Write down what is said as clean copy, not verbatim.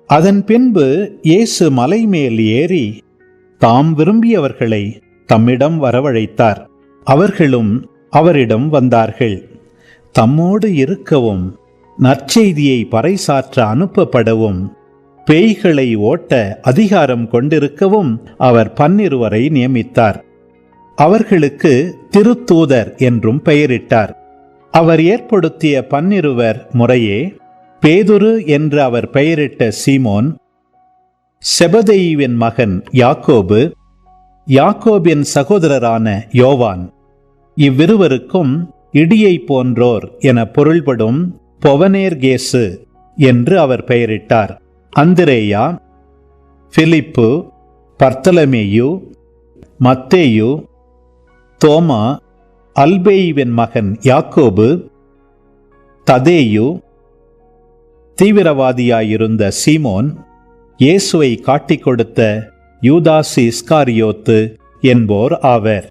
அதன் பின்பு இயேசு மலை மேல் ஏறி தாம் விரும்பியவர்களை தம்மிடம் வரவழைத்தார். அவர்களும் அவரிடம் வந்தார்கள். தம்மோடு இருக்கவும், நற்செய்தியை பறைசாற்ற அனுப்பப்படவும், பேய்களை ஓட்ட அதிகாரம் கொண்டிருக்கவும் அவர் 12 நியமித்தார். அவர்களுக்கு திருத்தூதர் என்றும் பெயரிட்டார். அவர் ஏற்படுத்திய 12 முறையே பேதுரு என்று அவர் பெயரிட்ட சீமோன், செபதேயுவின் மகன் யாக்கோபு, யாக்கோபின் சகோதரரான யோவான், இவ்விருவருக்கும் இடியை போன்றோர் என பொருள்படும் பொவனேர்கேசு என்று அவர் பெயரிட்டார். அந்திரேயா, பிலிப்பு, பர்த்தலமேயு, மத்தேயு, தோமா, அல்பேயுவின் மகன் யாக்கோபு, ததேயு, தீவிரவாதியாயிருந்த சீமோன், இயேசுவை காட்டிக் கொடுத்த யூதாசு இஸ்காரியோத்து என்போர் ஆவர்.